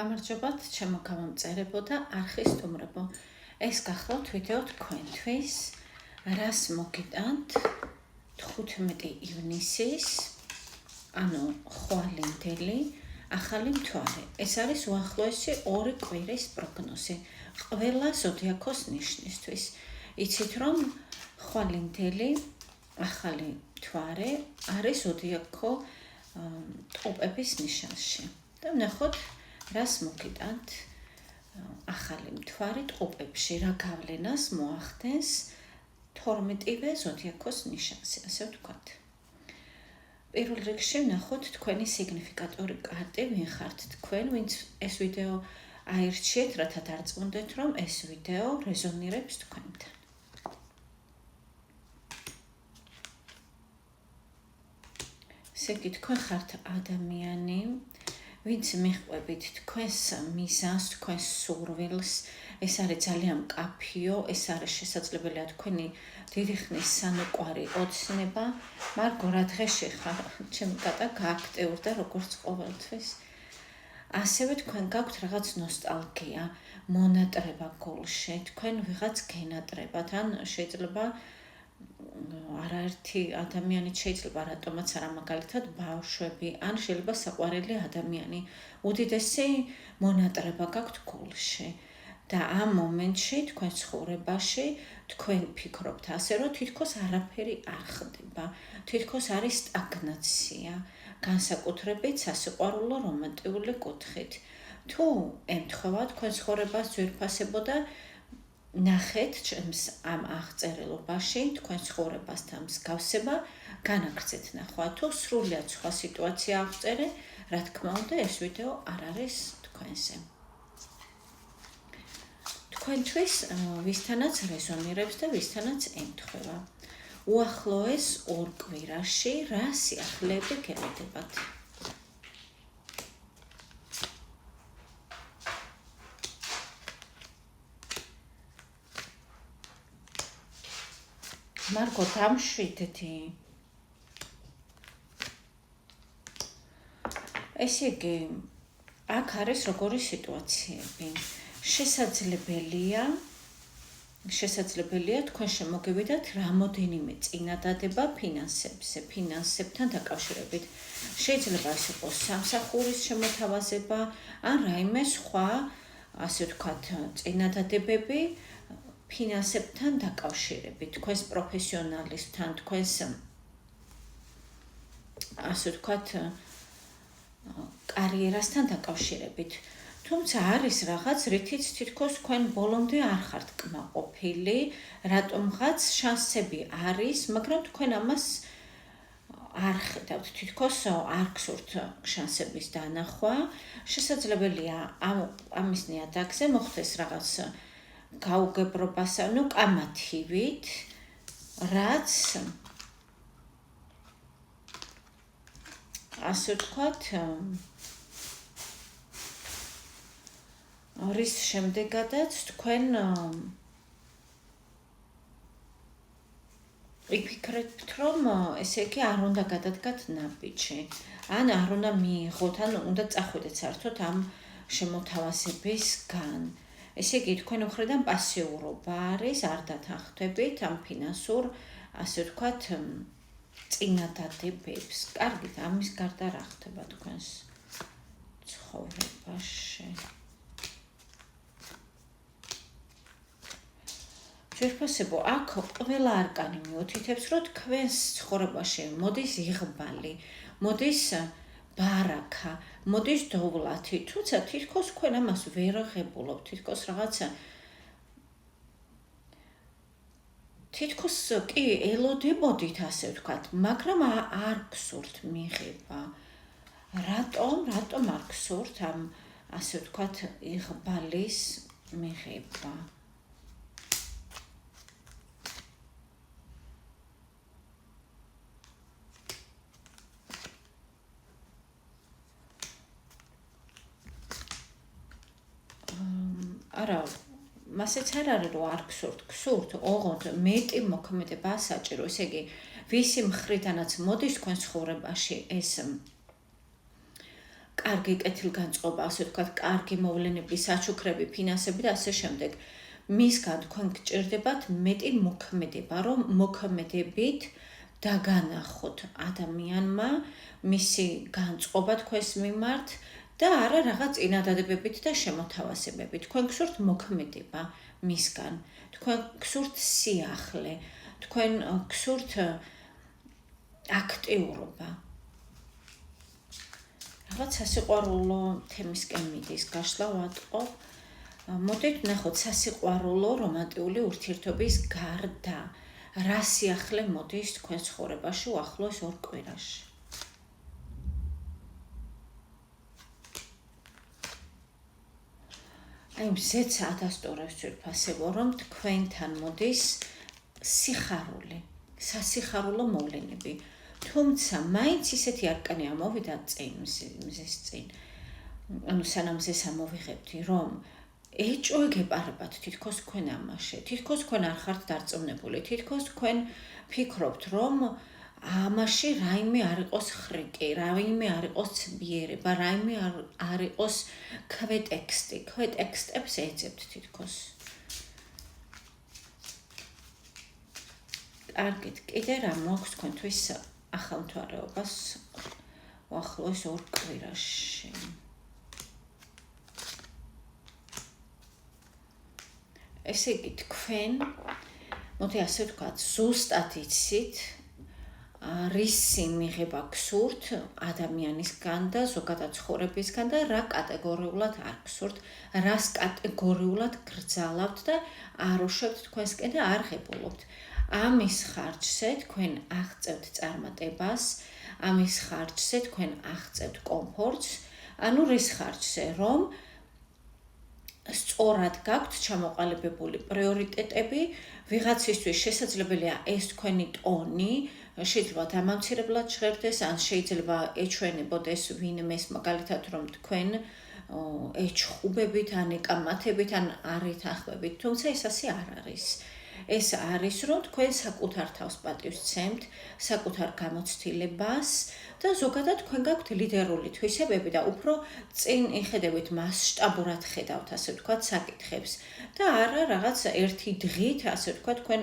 გამარჯობათ, ჩემო გამომწერებო და არხის სტუმრებო. ეს გახლავთ ვიდეო თქვენთვის, რას მოგიტანთ 15 ივნისის, ანუ ხვალინდელი, ახალი მთვარე. ეს არის უახლოესი 2 კვირის პროგნოზი ყველა ზოდიაქოს ნიშნისთვის. იცით რომ ხვალინდელი, ახალი მთვარე არის ზოდიაქო ტოპების ნიშანში. და ვნახოთ, რას მოგიტანთ ახალი მთვარე ტყუპებში, რა გავლენას მოახდენს 12-ვე ზოდიაქოს ნიშანზე, ასე ვთქვათ. პირველ რიგში ვნახოთ თქვენი სიგნიფიკატორი კარტი, ვინ ხართ თქვენ, ვინც ეს ვიდეო აირჩიეთ, რათა დარწმუნდეთ, რომ ეს ვიდეო რეზონირებს თქვენთან. ესე იგი, თქვენ ხართ ადამიანი, ვინც მიჰყვებით თქვენს მიზანს, თქვენს სურვილს, ეს არის ძალიან მკაფიო, ეს არის შესაძლებელია თქვენი დიდი ხნის სანუკვარი ოცნება, მარგო რა დღეში ხარ, ჩემი კატა გააქტიურდა როგორც ყოველთვის. ასევე თქვენ გაქვთ რაღაც ნოსტალგია, მონატრება გულში, თქვენ ვიღაც გენატრებათ, ან შეიძლება არაერთი ადამიანით შეიძლება რატომაც არა მაგალითად ბავშვები, ან შეიძლება საყვარელი ადამიანი. უდიდესი მონატრება გაქვთ გულში. და ამ მომენტში თქვენ ცხოვრებაში თქვენ ფიქრობთ ასე, რომ თითქოს არაფერი არ ხდება, თითქოს არის სტაგნაცია, განსაკუთრებით სასიყვარულო რომანტიკული კუთხით. თუ ემთხვევა თქვენ ცხოვრებას ძვირფასებო და ნახეთ ჩემს ამ აღწერილობაში თქვენ ცხოვრებასთან მსგავსება, განაგრძეთ ნახვა. თუ სრულიად სხვა სიტუაცია აღწერე, რა თქმა უნდა, ეს ვიდეო არ არის თქვენზე. თქვენთვის ვისთანაც რეზონირებს და ვისთანაც ემთხვევა. უახლოეს 2 კვირაში რა სიახლეები გელოდებათ? მარგო, დამშვიდდი. ესე იგი, აქ არის როგორი სიტუაციები. შესაძლებელია თქვენ შემოგევიდათ რამოდენიმე წინადადება ფინანსებზე, ფინანსებთან დაკავშირებით. შეიძლება ეს იყოს სამსახურის შემოთავაზება, ან რაიმე სხვა, ასე ვთქვათ, წინადადებები ფინანსებთან დაკავშირებით, თქვენს პროფესიონალისთან, თქვენს ასე ვთქვათ, კარიერასთან დაკავშირებით. თუმცა არის რაღაც, რითიც თითქოს თქვენ ბოლომდე არ ხართ კმაყოფილი, რატომღაც შანსები არის, მაგრამ თქვენ ამას არ ხედავთ, თითქოს არ გსურთ შანსების დანახვა. შესაძლებელია ამის ნიადაგზე მოხდეს რაღაც გაუგებრობას, ანუ კამათივით, რაც ასე ვთქვათ, რის შემდეგადაც თქვენ იფიქრებთ, რომ ესე იგი არ უნდა გადადგათ ნაბიჯი, ან არ უნდა მიიღოთ, ან უნდა წახვიდეთ საერთოდ ამ შემოთავაზებისგან. ესე იგი, თქვენ მხრიდან პასიურობა არის, არ დათანხმდებით ამ ფინანსურ, ასე ვთქვათ, წინადადებებს. კარგით, ამის გარდა რა ხდება თქვენს ცხოვრებაში? ძვირფასებო, აქ ყველა არკანი მიუთითებს, რომ თქვენს ცხოვრებაში მოდის იღბალი, მოდის ბარაქა, მოდის დოვლათი, თუმცა თითქოს თქვენ ამას ვერ ღებულობთ, თითქოს რაღაცა თითქოს კი ელოდებოდით, ასე ვთქვათ, მაგრამ არ გსურთ მიღება. რატომ არ გსურთ ამ, ასე ვთქვათ, იღბალის მიღება? არა, მასეც არ არის, რომ არ გსურთ, ოღონდ მეტი მოქმედება საჭირო. ესე იგი, ვისი მხრიდანაც მოდის თქვენ ცხოვრებაში ეს კარგი კეთილგანწყობა, ასე ვთქვათ, კარგი მოვლენების საჩუქრები, ფინანსები და ასე შემდეგ. მისგან თქვენ გჭირდებათ მეტი მოქმედება, რომ მოქმედებით დაგანახოთ ადამიანმა მისი განწყობა თქვენს მიმართ და არა რაღაც წინადადებებით და შემოთავაზებებით. თქვენ გსურთ მოქმედება მისგან, თქვენ გსურთ სიახლე, თქვენ გსურთ აქტიურობა. რაღაც სასიყვარულო თემისკენ მიდის გაშლა ვატყობ. მოდით ვნახოთ სასიყვარულო რომანტიული ურთიერთობის გარდა რა სიახლე მოდის თქვენ ცხოვრებაში უახლოეს 2 კვირაში. აი მზეც ადასტურებს ძვირფასებო, რომ თქვენთან მოდის სიხარული, სასიხარულო მოვლენები. თუმცა მაინც ისეთი არკანი ამოვიდა წინ მზეს წინ. ანუ სანამ მზეს ამოვიღებდი, რომ ეჭვი გეპარებათ თითქოს თქვენ ამაში, თითქოს თქვენ არ ხართ დარწმუნებული, თითქოს თქვენ ფიქრობთ, რომ ამაში რაიმე არ იყოს ხრიკი, რაიმე არ იყოს ცბიერება, რაიმე არ იყოს ქვეტექსტი, ქვეტექსტებს ეძებთ თითქოს. კარგით, კიდე რა მოაქვს თქვენთვის ახალმთვარეობას უახლოეს 2 კვირაში. ესე იგი თქვენ, მოდი ასე ვთქვათ, ზუსტად იცით, რისი მიღება გსურთ ადამიანისგან და ზოგადად ცხოვრებისგან და რა კატეგორიულად არ გსურთ, რას კატეგორიულად გრძალავთ და არ უშვებთ თქვენსკენ და არ ღებულობთ. ამის ხარჯზე თქვენ აღწევთ წარმატებას, ამის ხარჯზე თქვენ აღწევთ კომფორტს, ანუ რის ხარჯზე, რომ სწორად გაქვთ ჩამოყალიბებული პრიორიტეტები, ვიღაცისთვის შესაძლებელია ეს თქვენი ტონი, შეიძლება დამამცირებლად ჟღერდეს, ან შეიძლება ეჩვენებოდეს ვინმეს, მაგალითად, რომ თქვენ ეჩხუბებით, ან ეკამათებით, ან არ ეთანხმებით, თუმცა ეს ასე არ არის. ეს არის, რომ თქვენ საკუთარ თავს პატივს სცემთ, საკუთარ გამოცდილებას და ზოგადად თქვენ გაქვთ ლიდერული თვისებები და უფრო წინ იხედებით, მასშტაბურად ხედავთ, ასე ვთქვათ, საკითხებს და არა რაღაც ერთი დღით, ასე ვთქვათ, თქვენ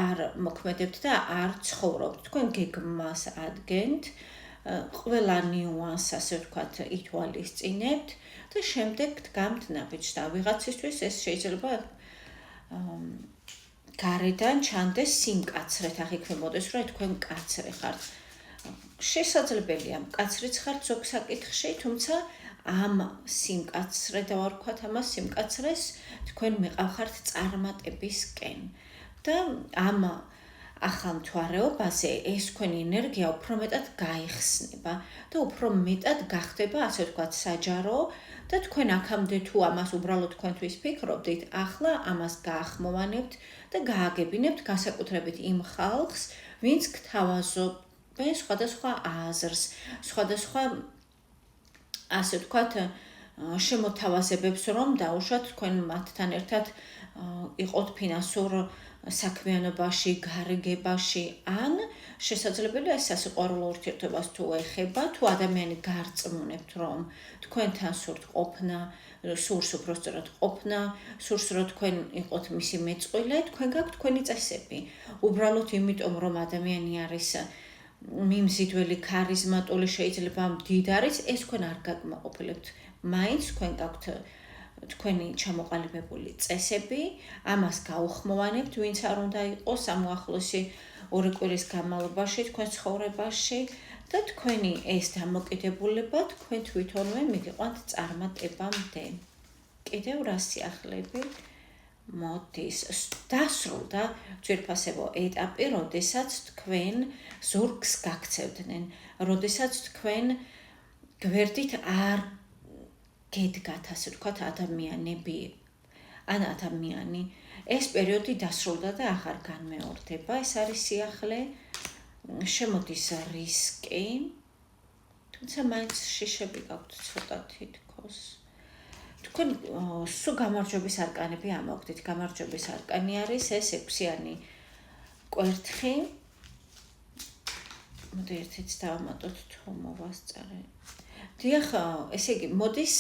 არ მოქმედებთ და არ ცხოვრობთ. თქვენ გეგმას ადგენთ, ყველა ნიუანსს, ასე ვთქვათ, ითვალისწინებთ და შემდეგ დგამთ ნაბიჯს და ვიღაცისთვის ეს შეიძლება გარედან ჩანდეს სიმკაცრეთ, აღიქვემოდეს, რომ თქვენ მკაცრე ხართ. შესაძლებელია მკაცრიც ხართ ზოგ საკითხში, თუმცა ამ სიმკაცრე და ვარქვათ ამას სიმკაცრეს თქვენ მიყავხართ წარმატებისკენ. და ამ ახალმთვარეობაზე ეს თქვენი ენერგია უფრო მეტად გაიხსნება და უფრო მეტად გახდება, ასე ვთქვათ, საჯარო და თქვენ აქამდე თუ ამას უბრალოდ თქვენთვის ფიქრობდით, ახლა ამას გაახმოვანებთ და გააგებინებთ განსაკუთრებით იმ ხალხს, ვინც გთავაზობენ სხვადასხვა აზრს, სხვადასხვა, ასე ვთქვათ, შემოთავაზებებს, რომ დაუშვათ თქვენ მათთან ერთად იყოთ ფინანსურ საქმიანობაში, გარიგებაში, ან შესაძლებელია ეს სასიყვარულო ურთიერთობას თუ ეხება, თუ ადამიანი გარწმუნებთ, რომ თქვენთან სურთ ყოფნა, სურს უბრალოდ ყოფნა, სურს რომ თქვენ იყოთ მისი მეწყვილე, თქვენ გაქვთ თქვენი წესები. უბრალოდ იმიტომ, რომ ადამიანი არის მიმზიდველი, ქარიზმატული, შეიძლება მდიდარი, ეს თქვენ არ გაკმაყოფილებთ. მაინც თქვენ გაქვთ თქვენი ჩამოყალიბებული წესები, ამას გაუხმოვანებთ, ვინც არ უნდა იყოს ამ უახლოესი 2 კვირის განმავლობაში თქვენ ცხოვრებაში და თქვენი ეს დამოკიდებულება თქვენ თვითონვე მიგიყვანთ წარმატებამდე. კიდევ რა სიახლეები მოდის? დასრულდა ძვირფასებო ეტაპი, როდესაც თქვენ ზურგს გაქცევდნენ, როდესაც თქვენ გვერდით არ გედგათ, ასე ვთქვათ, ადამიანები, ან ადამიანი. ეს პერიოდი დასრულდა და აღარ განმეორდება, ეს არის სიახლე, შემოდის რისკი, თუმცა მაინც შიშები გაქვთ ცოტა თითქოს. თქვენ სულ გამარჯვების არკანები ამოვხდით, გამარჯვების არკანი არის ეს 6-იანი კვერთხი. მოდი ერთიც დავამატოთ თუ მოვასწარე. დიახ, ესე იგი, მოდის